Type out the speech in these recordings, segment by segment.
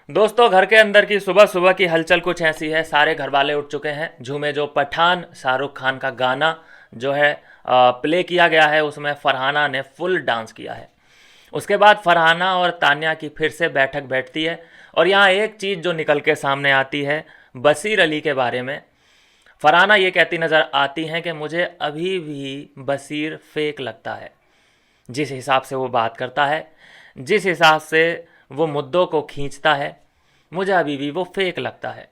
दोस्तों, घर के अंदर की सुबह सुबह की हलचल कुछ ऐसी है। सारे घर वाले उठ चुके हैं। झूमे जो पठान शाहरुख खान का गाना जो है प्ले किया गया है, उसमें फरहाना ने फुल डांस किया है। उसके बाद फरहाना और तान्या की फिर से बैठक बैठती है और यहाँ एक चीज़ जो निकल के सामने आती है बशीर अली के बारे में। फरहाना ये कहती नज़र आती हैं कि मुझे अभी भी बशीर फेक लगता है। जिस हिसाब से वो बात करता है, जिस हिसाब से वो मुद्दों को खींचता है, मुझे अभी भी वो फेक लगता है।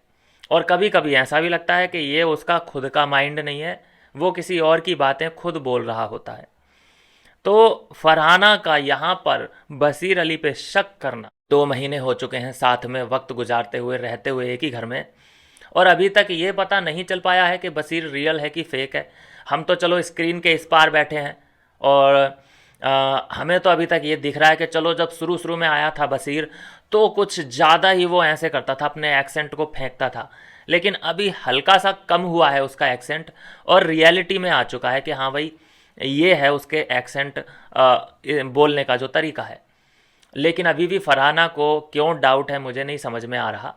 और कभी कभी ऐसा भी लगता है कि ये उसका खुद का माइंड नहीं है, वो किसी और की बातें खुद बोल रहा होता है। तो फरहाना का यहाँ पर बशीर अली पे शक करना, 2 महीने हो चुके हैं साथ में वक्त गुजारते हुए, रहते हुए एक ही घर में, और अभी तक ये पता नहीं चल पाया है कि बशीर रियल है कि फेक है। हम तो चलो स्क्रीन के इस पार बैठे हैं और हमें तो अभी तक ये दिख रहा है कि चलो, जब शुरू शुरू में आया था बशीर तो कुछ ज़्यादा ही वो ऐसे करता था, अपने एक्सेंट को फेंकता था। लेकिन अभी हल्का सा कम हुआ है उसका एक्सेंट और रियलिटी में आ चुका है कि हाँ भाई, ये है उसके एक्सेंट बोलने का जो तरीका है। लेकिन अभी भी फरहाना को क्यों डाउट है मुझे नहीं समझ में आ रहा,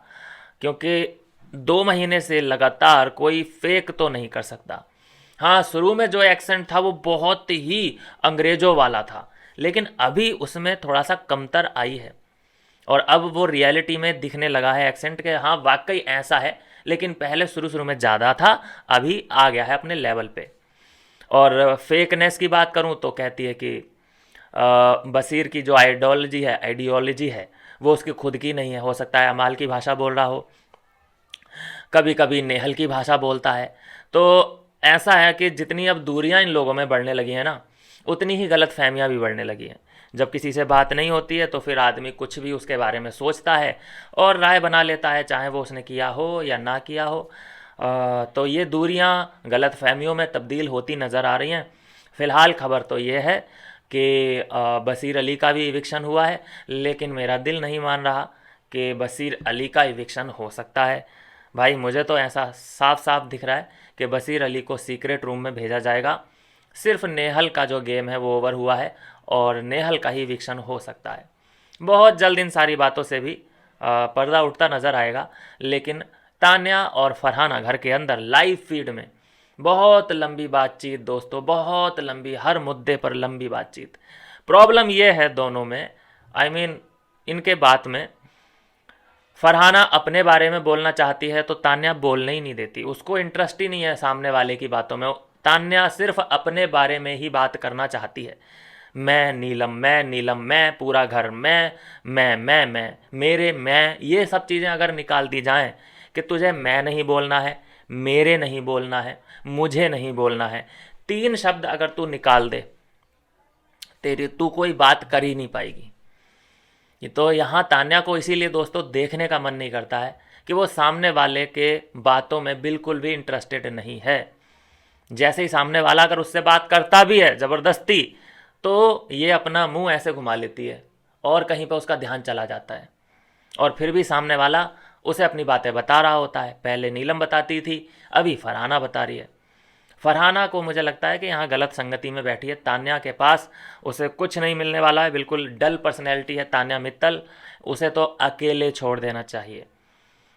क्योंकि 2 महीने से लगातार कोई फेक तो नहीं कर सकता। हाँ, शुरू में जो एक्सेंट था वो बहुत ही अंग्रेज़ों वाला था, लेकिन अभी उसमें थोड़ा सा कमतर आई है और अब वो रियलिटी में दिखने लगा है एक्सेंट के। हाँ, वाकई ऐसा है, लेकिन पहले शुरू शुरू में ज़्यादा था, अभी आ गया है अपने लेवल पे। और फेकनेस की बात करूँ तो कहती है कि बशीर की जो आइडियोलॉजी है वो उसकी खुद की नहीं है। हो सकता है अमाल की भाषा बोल रहा हो, कभी कभी नेहल की भाषा बोलता है। तो ऐसा है कि जितनी अब दूरियां इन लोगों में बढ़ने लगी हैं ना, उतनी ही गलत फहमियाँ भी बढ़ने लगी हैं। जब किसी से बात नहीं होती है तो फिर आदमी कुछ भी उसके बारे में सोचता है और राय बना लेता है, चाहे वो उसने किया हो या ना किया हो। तो ये दूरियां गलत फहमियों में तब्दील होती नज़र आ रही हैं। फ़िलहाल खबर तो ये है कि बशीर अली का भी इविक्शन हुआ है, लेकिन मेरा दिल नहीं मान रहा कि बशीर अली का इविक्शन हो सकता है। भाई, मुझे तो ऐसा साफ साफ दिख रहा है कि बशीर अली को सीक्रेट रूम में भेजा जाएगा। सिर्फ नेहल का जो गेम है वो ओवर हुआ है और नेहल का ही इविक्शन हो सकता है। बहुत जल्द इन सारी बातों से भी पर्दा उठता नज़र आएगा। लेकिन तान्या और फरहाना घर के अंदर लाइव फीड में बहुत लंबी बातचीत दोस्तों, बहुत लंबी, हर मुद्दे पर लंबी बातचीत। प्रॉब्लम ये है दोनों में, आई मीन इनके बात में, फरहाना अपने बारे में बोलना चाहती है तो तान्या बोलने ही नहीं देती। उसको इंटरेस्ट ही नहीं है सामने वाले की बातों में। तान्या सिर्फ अपने बारे में ही बात करना चाहती है। मैं नीलम, मैं नीलम, मैं पूरा घर, मैं मेरे, मैं, ये सब चीज़ें अगर निकाल दी जाएं कि तुझे मैं नहीं बोलना है, मेरे नहीं बोलना है, मुझे नहीं बोलना है, 3 शब्द अगर तू निकाल दे, तेरी तू कोई बात कर ही नहीं पाएगी। ये तो यहाँ तान्या को इसीलिए दोस्तों देखने का मन नहीं करता है कि वो सामने वाले के बातों में बिल्कुल भी इंटरेस्टेड नहीं है। जैसे ही सामने वाला अगर उससे बात करता भी है ज़बरदस्ती, तो ये अपना मुंह ऐसे घुमा लेती है और कहीं पर उसका ध्यान चला जाता है और फिर भी सामने वाला उसे अपनी बातें बता रहा होता है। पहले नीलम बताती थी, अभी फरहाना बता रही है। फरहाना को मुझे लगता है कि यहाँ गलत संगति में बैठी है। तान्या के पास उसे कुछ नहीं मिलने वाला है, बिल्कुल डल पर्सनैलिटी है तान्या मित्तल। उसे तो अकेले छोड़ देना चाहिए।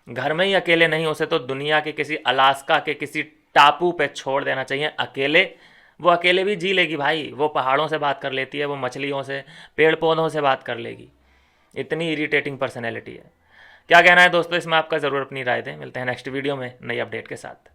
घर में ही अकेले नहीं, उसे तो दुनिया के किसी अलास्का के किसी टापू पे छोड़ देना चाहिए अकेले। वो अकेले भी जी लेगी भाई, वो पहाड़ों से बात कर लेती है, वो मछलियों से, पेड़ पौधों से बात कर लेगी। इतनी इरिटेटिंग पर्सनैलिटी है। क्या कहना है दोस्तों इसमें आपका? ज़रूर अपनी राय दें। मिलते हैं नेक्स्ट वीडियो में नई अपडेट के साथ।